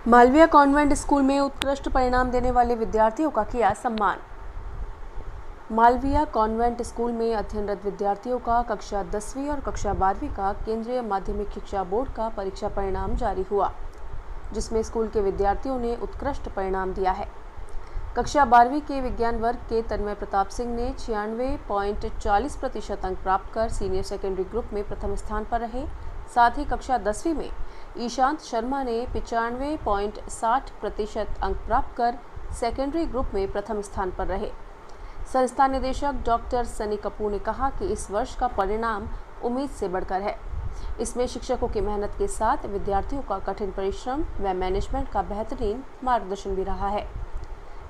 Malviya convent school में उत्कृष्ट परिणाम देने वाले विद्यार्थियों का किया सम्मान। मालविया कॉन्वेंट स्कूल में अध्ययनरत विद्यार्थियों का कक्षा 10वीं और कक्षा 12वीं का केंद्रीय माध्यमिक शिक्षा बोर्ड का परीक्षा परिणाम जारी हुआ, जिसमें स्कूल के विद्यार्थियों ने उत्कृष्ट परिणाम दिया है। कक्षा 12वीं के विज्ञान वर्ग के तन्मय प्रताप सिंह ने 96.40% अंक प्राप्त कर सीनियर सेकेंडरी ग्रुप में प्रथम स्थान पर रहे। साथ ही कक्षा 10वीं में ईशांत शर्मा ने 95.60% अंक प्राप्त कर सेकेंडरी ग्रुप में प्रथम स्थान पर रहे। संस्था निदेशक डॉक्टर सनी कपूर ने कहा कि इस वर्ष का परिणाम उम्मीद से बढ़कर है। इसमें शिक्षकों की मेहनत के साथ विद्यार्थियों का कठिन परिश्रम व मैनेजमेंट का बेहतरीन मार्गदर्शन भी रहा है।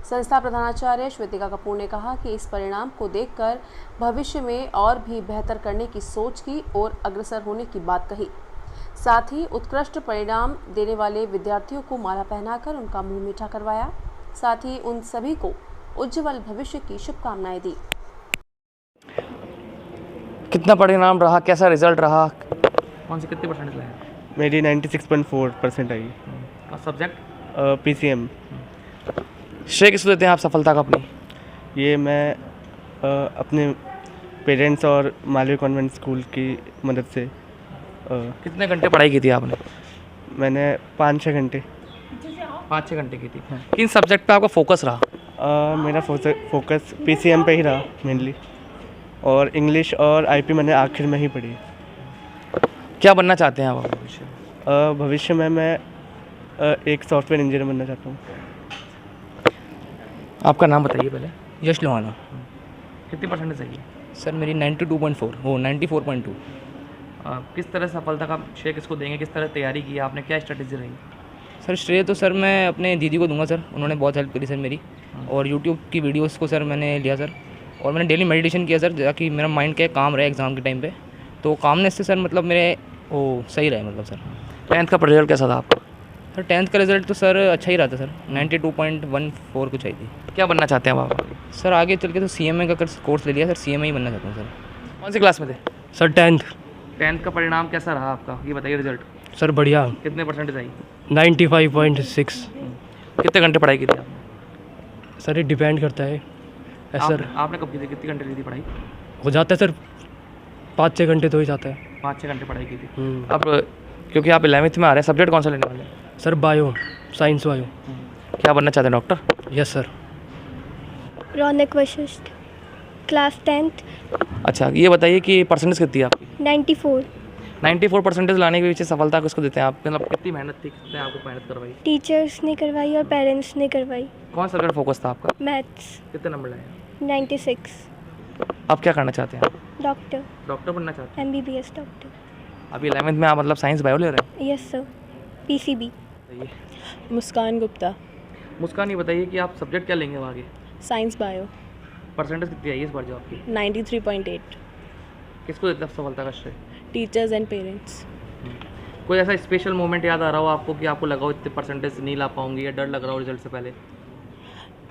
संस्था प्रधानाचार्य श्वेतिका कपूर ने कहा कि इस परिणाम को देखकर भविष्य में और भी बेहतर करने की सोच की ओर अग्रसर होने की बात कही। साथ ही उत्कृष्ट परिणाम देने वाले विद्यार्थियों को माला पहनाकर उनका मुंह मीठा करवाया। साथ ही उन सभी को उज्जवल भविष्य की शुभकामनाएं दी। कितना परिणाम रहा, कैसा रिजल्ट रहा, कौन से कितने परसेंटेज लाए? मेरी 96.4% आई। और सब्जेक्ट PCM। श्रेय किसको देते हैं आप सफलता का अपनी? ये मैं अपने पेरेंट्स और मालवीय कॉन्वेंट स्कूल की मदद से कितने घंटे पढ़ाई की थी आपने? मैंने 5-6 घंटे 5-6 घंटे की थी। किन सब्जेक्ट पे आपका फोकस रहा? मेरा फोकस PCM पे ही रहा मेनली, और इंग्लिश और IP मैंने आखिर में ही पढ़ी। क्या बनना चाहते हैं आप भविष्य में? भविष्य में मैं एक सॉफ्टवेयर इंजीनियर बनना चाहता हूँ। आपका नाम बताइए पहले। यश लोहाना। कितनी परसेंटेज आई? सर मेरी 92.4 वो 94.2। किस तरह सफलता का श्रेय किसको देंगे, किस तरह तैयारी की आपने, क्या स्ट्रेटेजी रही? सर श्रेय तो सर मैं अपने दीदी को दूंगा सर, उन्होंने बहुत हेल्प करी सर मेरी। और यूट्यूब की वीडियोस को सर मैंने लिया सर, और मैंने डेली मेडिटेशन किया सर, ताकि मेरा माइंड क्या काम रहे एग्ज़ाम के टाइम पे। तो कामनेस से सर मतलब मेरे वो सही रहे मतलब सर। 10th का रिजल्ट कैसा था आपका? सर 10th का रिजल्ट तो सर अच्छा ही रहा था सर, 92.14 कुछ आई थी। क्या बनना चाहते हैं आप? सर आगे चल के तो CMA का कोर्स ले लिया सर, CMA ही बनना चाहता हूँ सर। कौन सी क्लास में थे? सर 10th 10th का परिणाम कैसा रहा आपका, ये बताइए रिजल्ट। सर बढ़िया, कितने परसेंटेज आई? 95.6। कितने घंटे पढ़ाई की थी आपने? सर ये डिपेंड करता है सर। आपने कब की थी, कितने घंटे की थी पढ़ाई? हो जाता है सर 5-6 घंटे तो ही जाता है। 5-6 घंटे पढ़ाई की थी। अब क्योंकि आप 11th में आ रहे हैं, सब्जेक्ट कौन सा लेने वाले हैं? Sir bio, science bio. क्या बनना चाहते हैं, doctor? Yes sir. Raunak Vashishtha, class 10th। अच्छा, ये बताइए कि परसेंटेज कितनी है आपकी? 94। 94 परसेंटेज लाने के पीछे सफलता किसको देते हैं आप? मतलब कितनी मेहनत थी, कितने आपको मेहनत करवाई? टीचर्स ने करवाई और पेरेंट्स ने करवाई। कौन सा सब्जेक्ट फोकस था आपका? मैथ्स। कितने नंबर लाए? 96। आप क्या करना चाहते हैं? डॉक्टर, डॉक्टर बनना चाहते MBBS डॉक्टर। हैं? अभी 11th में आप मतलब साइंस बायो ले रहे यस सर, PCB। हैं? मुस्कान गुप्ता, मुस्कान, ये बताइए कि आप सब्जेक्ट क्या लेंगे अब आगे? Science bio. परसेंटेज कितनी आई है इस बार जो आपकी? 93.8। किसको देते हैं सफलता का श्रेय? Teachers and parents. कोई ऐसा स्पेशल मोमेंट याद आ रहा हो आपको कि आपको लगा हो इतने परसेंटेज नहीं ला पाऊंगी, या डर लग रहा हो रिजल्ट से पहले?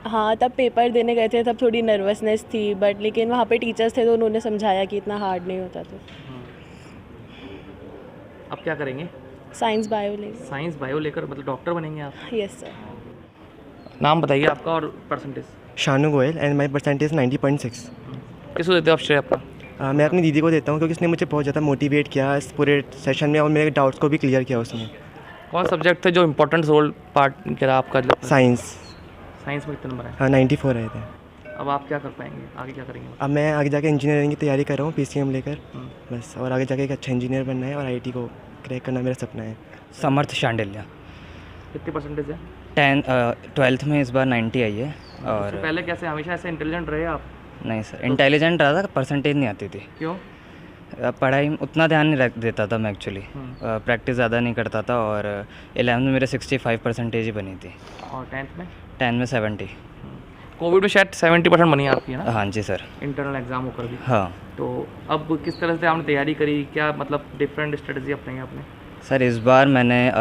हाँ, तब पेपर देने गए थे, तब थोड़ी नर्वसनेस थी, बट लेकिन वहाँ पे टीचर्स थे तो उन्होंने समझाया कि इतना हार्ड नहीं होता। तो अब क्या करेंगे? साइंस बायो लेंगे। साइंस बायो लेकर मतलब डॉक्टर बनेंगे आप? Yes sir. नाम बताइए आपका और percentage. Shanu Goyal and my percentage 90.6। किसको देते हो आप श्रेय अपना? मैं अपनी दीदी को देता हूँ, क्योंकि उसने मुझे बहुत ज़्यादा मोटिवेट किया इस पूरे सेशन में, और मेरे डाउट्स को भी क्लियर किया उसने। कौन सब्जेक्ट थे जो इम्पोर्टेंट रोल पार्ट करा आपका? साइंस। साइंस में कितने नंबर आए? हाँ 94 आए थे। अब आप क्या कर पाएंगे, आगे क्या करेंगे? अब मैं आगे जाके इंजीनियरिंग की तैयारी कर रहा हूँ, PCM लेकर बस, और आगे जाके एक अच्छा इंजीनियर बनना है और IIT को क्रैक करना मेरा सपना है। समर्थ शांडिल्या। कितनी परसेंटेज है? 12th में इस बार 90 आई है। और पहले कैसे, हमेशा ऐसे इंटेलिजेंट रहे आप? नहीं सर, इंटेलिजेंट रहा था, परसेंटेज नहीं आती थी। क्यों? पढ़ाई में उतना ध्यान नहीं देता था मैं एक्चुअली, प्रैक्टिस ज़्यादा नहीं करता था। और 11th में मेरे 65 परसेंटेज ही बनी थी। और 10th में? 10 में 70। कोविड में शायद 70% बनी आपकी है ना? हाँ जी सर। इंटरनल एग्जाम होकर भी। हाँ। तो अब किस तरह से आपने तैयारी करी, क्या मतलब डिफरेंट स्ट्रेटजी अपनाई आपने? सर इस बार मैंने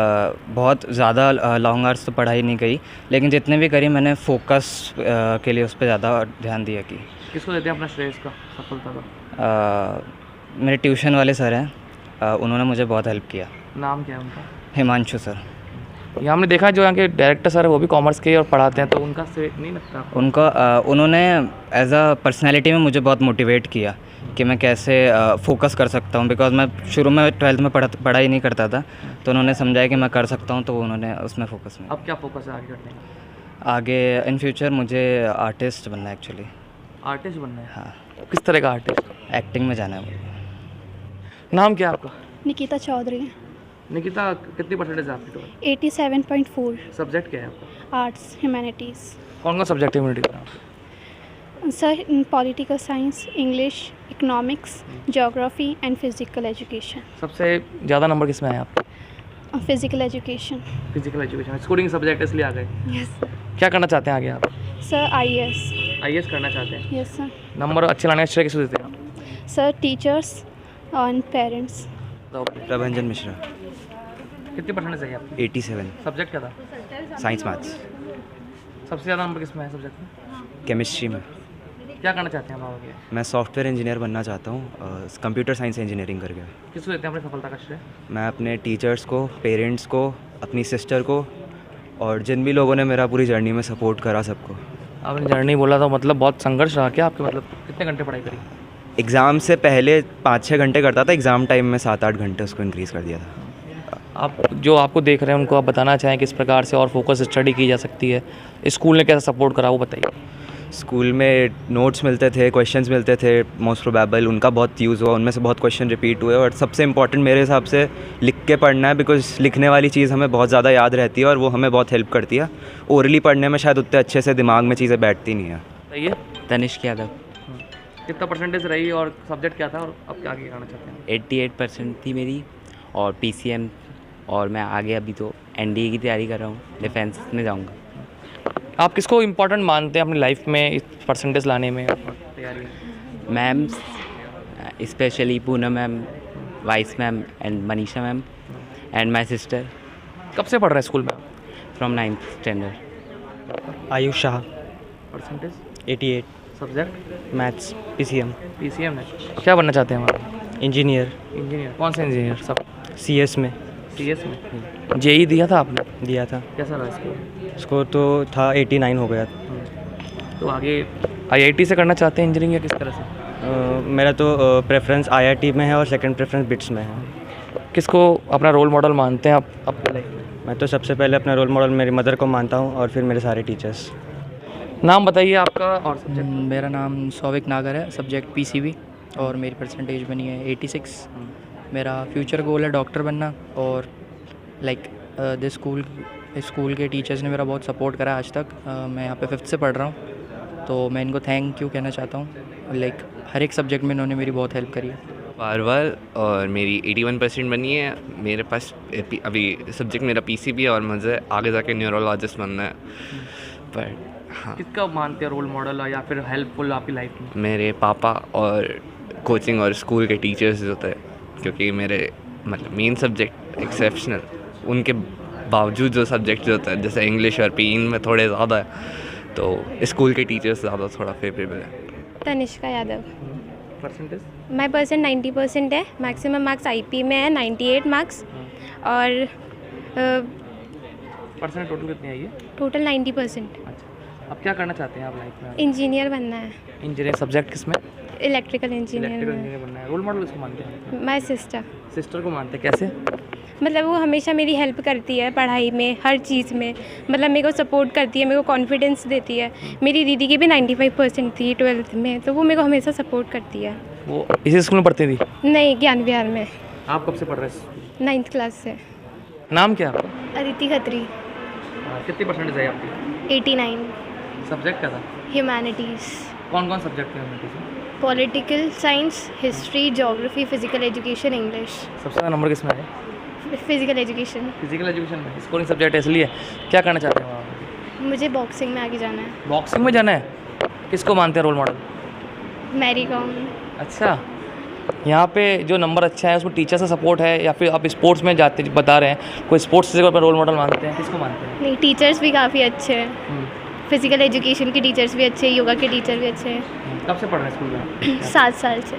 बहुत ज़्यादा लॉन्ग आवर्स तो पढ़ाई नहीं करी, लेकिन जितने भी करी मैंने फोकस के लिए उस पर ज़्यादा ध्यान दिया। कि किसको देते हैं अपना श्रेय का सफलता का? मेरे ट्यूशन वाले सर हैं, उन्होंने मुझे बहुत हेल्प किया। नाम क्या है उनका? हिमांशु सर। यहाँ हमने देखा जो यहाँ के डायरेक्टर सर है वो भी कॉमर्स के और पढ़ाते हैं, तो उनका से नहीं लगता आपको? उन्होंने एज अ पर्सनैलिटी में मुझे बहुत मोटिवेट किया कि मैं कैसे फोकस कर सकता हूँ, बिकॉज मैं शुरू में 12th में पढ़ाई नहीं करता था, तो उन्होंने समझाया कि मैं कर सकता हूँ, तो उन्होंने उसमें फोकस में। अब क्या फोकस है आगे करने का? आगे इन फ्यूचर मुझे आर्टिस्ट बनना है एक्चुअली। आर्टिस्ट बनना है? हाँ, किस तरह का आर्टिस्ट? एक्टिंग में जाना है मुझे। नाम क्या है आपका? निकिता चौधरी। निकिता, कितनी परसेंटेज है आपकी टोटल? 87.4। सब्जेक्ट क्या है आपका? Arts humanities. कौन कौन सब्जेक्ट है ह्यूमैनिटीज़ में? Sir political science, English, economics, geography and physical education. सबसे ज़्यादा नंबर किस में आए आपके? Physical education. Physical education schooling subject इसलिए आ गए। यस क्या करना चाहते हैं आगे आप? Sir IAS। IAS करना चाहते हैं? Yes sir. नंबर अच्छे लाने का श्रेय किसको देते हैं आप? सर टीचर्स और पेरेंट्स। प्रभंजन मिश्रा। कितनी परसेंटेज है आपकी? 87। सब्जेक्ट क्या था? Science maths. सबसे ज़्यादा नंबर किस में है सब्जेक्ट में? केमिस्ट्री में। क्या करना चाहते हैं आप आगे? मैं सॉफ्टवेयर इंजीनियर बनना चाहता हूँ, कंप्यूटर साइंस इंजीनियरिंग करके। किसको देते हैं अपनी सफलता का श्रेय? मैं अपने टीचर्स को, पेरेंट्स को, अपनी सिस्टर को और जिन भी लोगों ने मेरा पूरी जर्नी में सपोर्ट करा सबको। आपने जर्नी बोला तो मतलब बहुत संघर्ष रहा क्या आपके? मतलब कितने घंटे पढ़ाई करी? एग्ज़ाम से पहले 5-6 घंटे करता था, एग्ज़ाम टाइम में 7-8 घंटे उसको इंक्रीज़ कर दिया था। आप जो आपको देख रहे हैं उनको आप बताना चाहें किस प्रकार से और फोकस स्टडी की जा सकती है, स्कूल ने कैसा सपोर्ट करा वो बताइए। स्कूल में नोट्स मिलते थे, क्वेश्चंस मिलते थे, मोस्ट प्रोबेबल उनका बहुत यूज़ हुआ, उनमें से बहुत क्वेश्चन रिपीट हुए। और सबसे इंपॉर्टेंट मेरे हिसाब से लिख के पढ़ना है, बिकॉज लिखने वाली चीज़ हमें बहुत ज़्यादा याद रहती है और वो हमें बहुत हेल्प करती है। ओरली पढ़ने में शायद उतने अच्छे से दिमाग में चीज़ें बैठती नहीं है। बताइए। तनिष्क यादव। कितना परसेंटेज रही और सब्जेक्ट क्या था और अब क्या आगे करना चाहते हैं? 88% थी मेरी और PCM, और मैं आगे अभी तो NDA की तैयारी कर रहा हूँ, डिफेंस में जाऊँगा। आप किसको इम्पोर्टेंट मानते हैं अपनी लाइफ में इस परसेंटेज लाने में और तैयारी में? Ma'am, specially Poonam ma'am, vice ma'am and Manisha ma'am and my sister. कब से पढ़ रहे हैं स्कूल में? From 9th standard. Ayush Shah. Percentage? 88। Subject? Maths PCM। PCM में क्या बनना चाहते हैं आप? इंजीनियर। इंजीनियर? कौन से इंजीनियर? सब? CS में। CS में। JEE दिया था आपने? दिया था। कैसा रहा स्कोर? स्कोर तो था 89 हो गया। तो आगे IIT से करना चाहते हैं इंजीनियरिंग या किस तरह से? मेरा तो प्रेफरेंस IIT में है और सेकंड प्रेफरेंस बिट्स में है। किसको अपना रोल मॉडल मानते हैं आप अपने लाइफ में? मैं तो सबसे पहले अपना रोल मॉडल मेरी मदर को मानता हूँ और फिर मेरे सारे टीचर्स। नाम बताइए आपका और सब्जेक्ट। मेरा नाम सौविक नागर है, सब्जेक्ट PCB और मेरी परसेंटेज बनी है 86। मेरा फ्यूचर गोल है डॉक्टर बनना और लाइक दिस स्कूल के टीचर्स ने मेरा बहुत सपोर्ट करा आज तक। मैं यहाँ पे 5th से पढ़ रहा हूँ, तो मैं इनको थैंक यू कहना चाहता हूँ। लाइक हर एक सब्जेक्ट में इन्होंने मेरी बहुत हेल्प करी है। पारवाल, और मेरी 81% बनी है। मेरे पास अभी सब्जेक्ट मेरा PCB है और मुझे आगे जाके न्यूरोलॉजिस्ट बनना है। पर हाँ, किसका मानते हैं रोल मॉडल या फिर हेल्पफुल आपकी लाइफ में? मेरे पापा और कोचिंग और स्कूल के टीचर्स होते हैं, क्योंकि मेरे मतलब मेन सब्जेक्ट एक्सेप्शनल, उनके बावजूद जो सब्जेक्ट जो होता है जैसे इंग्लिश और PE में थोड़े ज़्यादा है, तो स्कूल के टीचर्स ज़्यादा थोड़ा फेवरेबल है। तनिष्का यादव। परसेंटेज? माई परसेंट 90% है। मैक्सिमम मार्क्स IP में है 98 मार्क्स और परसेंट टोटल कितनी आई है? टोटल 90%। अच्छा, अब क्या करना चाहते हैं आप लाइफ में? इंजीनियर बनना है। इंजीनियर सब्जेक्ट किस में? Electrical electrical engineer. इंजीनियर बनना है। रोल मॉडल किसको मानते हैं? My sister. सिस्टर को मानते हैं, कैसे? मतलब वो हमेशा मेरी हेल्प करती है पढ़ाई में, हर चीज़ में। मतलब मेरे को सपोर्ट करती है, मेरे को कॉन्फिडेंस देती है। मेरी दीदी की भी 95% थी 12th में, तो वो मेरे को हमेशा सपोर्ट करती है। वो इसी स्कूल में पढ़ती थी? नहीं, ज्ञान विहार में। आप कब से पढ़ रहे हैं? 9th क्लास से। नाम क्या है आपका? अदिति खत्री। कितनी परसेंटेज आई आपकी? 89। सब्जेक्ट क्या था? ह्यूमैनिटीज़। कौन कौन सब्जेक्ट थे ह्यूमैनिटीज़ में? Political science, history, geography, physical education, English. सबसे ज़्यादा नंबर किस में आए? Physical education. फिजिकल एजुकेशन में स्कोरिंग सब्जेक्ट है, इसलिए क्या करना चाहते हैं आप? मुझे बॉक्सिंग में आगे जाना है। बॉक्सिंग में जाना है? किसको मानते हैं रोल मॉडल? Mary com. अच्छा, यहाँ पे जो नंबर अच्छा है उसमें टीचर से सपोर्ट है या फिर आप स्पोर्ट्स में जाते बता रहे हैं, कोई स्पोर्ट्स से रोल मॉडल मानते हैं? किसको मानते हैं? नहीं, टीचर्स भी काफ़ी अच्छे हैं। फिजिकल एजुकेशन के टीचर्स भी अच्छे हैं, योगा के टीचर भी अच्छे हैं। कब से पढ़ रहे हैं स्कूल में? 7 साल से।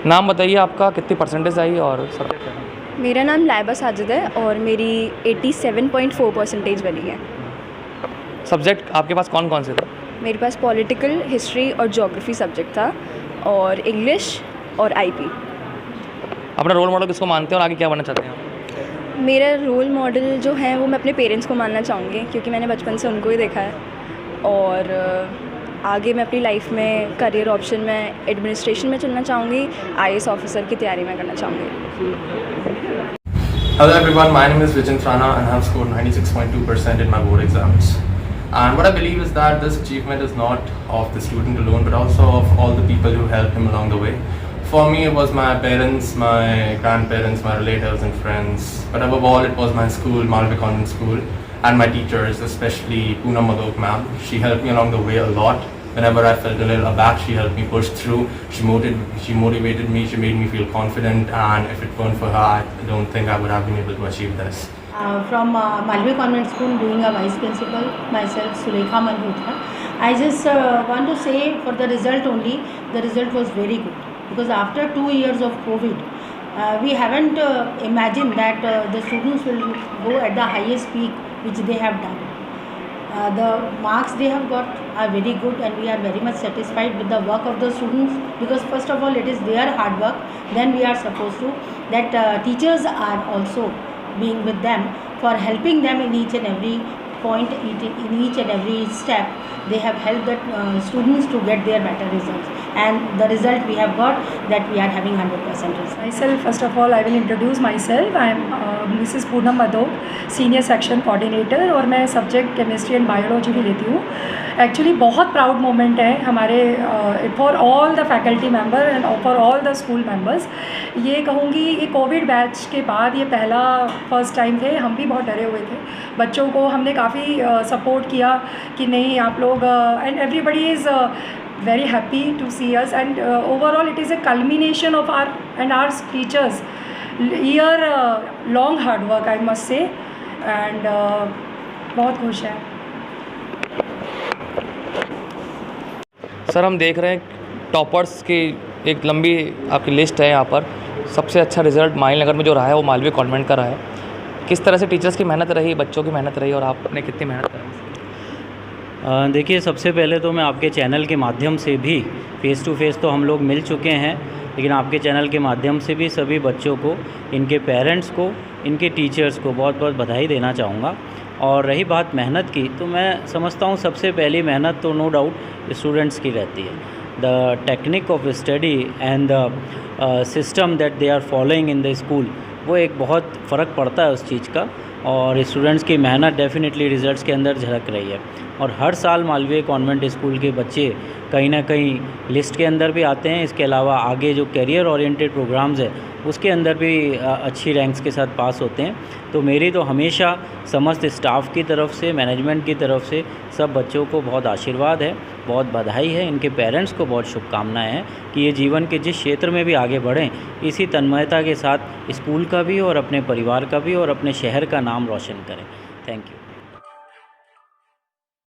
नाम बताइए आपका, कितनी परसेंटेज आई और सब्जेक्ट क्या था? मेरा नाम लाइबा साजिद है और मेरी 87.4% बनी है। सब्जेक्ट आपके पास कौन कौन से थे? मेरे पास पॉलिटिकल, हिस्ट्री और ज्योग्राफी सब्जेक्ट था और इंग्लिश और आईपी। अपना रोल मॉडल किसको मानते हैं और आगे क्या बनना चाहते हैं आप? मेरा रोल मॉडल जो है वो मैं अपने पेरेंट्स को मानना चाहूँगी, क्योंकि मैंने बचपन से उनको ही देखा है। और आगे मैं अपनी लाइफ में करियर ऑप्शन में एडमिनिस्ट्रेशन में चुनना चाहूँगी, IAS ऑफिसर की तैयारी में करना चाहूँगी। Hello everyone, my name is Vijay Trana and I have scored 96.2% in my board exams. And what I believe is that this achievement is not of the student alone, but also of all the people who helped him along the way. For me, it was my parents, my grandparents, my relatives and friends. But above all, it was my school, Malvi Convent School, and my teachers, especially Poonam Madhok ma'am. She helped me along the way a lot. Whenever I felt a little aback, she helped me push through. She motivated me, she made me feel confident, and if it weren't for her, I don't think I would have been able to achieve this. From Malvi Convent School, doing a vice principal, myself, Sulekha Malhotra. I just want to say for the result only, the result was very good. Because after 2 years of COVID, we haven't imagined that the students will go at the highest peak which they have done. The marks they have got are very good and we are very much satisfied with the work of the students, because first of all it is their hard work, then we are supposed to, that teachers are also being with them for helping them in each and every point, in each and every step. They have helped the students to get their better results, and the result we have got, that we are having 100% results. Myself, first of all, I will introduce myself. I am Mrs. Poonam Madhok, Senior Section Coordinator, और मैं subject chemistry and biology भी लेती हूँ। Actually बहुत proud moment है हमारे for all the faculty member and for all the school members. ये कहूँगी ये कोविड बैच के बाद ये पहला फर्स्ट टाइम थे, हम भी बहुत डरे हुए थे। बच्चों को हमने काफ़ी सपोर्ट किया कि नहीं आप लोग, and everybody is very happy to see us, and overall it is a culmination of our teachers year long hard work, I must say, and बहुत खुश है। सर हम देख रहे हैं टॉपर्स की एक लंबी आपकी लिस्ट है यहाँ पर। सबसे अच्छा रिज़ल्ट माहिल नगर में जो रहा है वो मालवी कॉन्वेंट का रहा है। किस तरह से टीचर्स की मेहनत रही, बच्चों की मेहनत रही, और आपने कितनी मेहनत करी? देखिए, सबसे पहले तो मैं आपके चैनल के माध्यम से भी फ़ेस टू फेस तो हम लोग मिल चुके हैं, लेकिन आपके चैनल के माध्यम से भी सभी बच्चों को, इनके पेरेंट्स को, इनके टीचर्स को बहुत बहुत बधाई देना चाहूँगा। और रही बात मेहनत की, तो मैं समझता हूँ सबसे पहली मेहनत तो नो डाउट स्टूडेंट्स की रहती है। The technique of study and the system that they are following in the school, वो एक बहुत फ़र्क पड़ता है उस चीज़ का, और स्टूडेंट्स की मेहनत डेफिनेटली रिज़ल्ट्स के अंदर झलक रही है। और हर साल मालवीय कॉन्वेंट स्कूल के बच्चे कहीं ना कहीं लिस्ट के अंदर भी आते हैं। इसके अलावा आगे जो करियर ओरिएंटेड प्रोग्राम्स है उसके अंदर भी अच्छी रैंक्स के साथ पास होते हैं। तो मेरी तो हमेशा समस्त स्टाफ की तरफ से, मैनेजमेंट की तरफ से सब बच्चों को बहुत आशीर्वाद है, बहुत बधाई है। इनके पेरेंट्स को बहुत शुभकामनाएं हैं कि ये जीवन के जिस क्षेत्र में भी आगे बढ़ें, इसी तन्मयता के साथ स्कूल का भी और अपने परिवार का भी और अपने शहर का नाम रोशन करें। Thank you.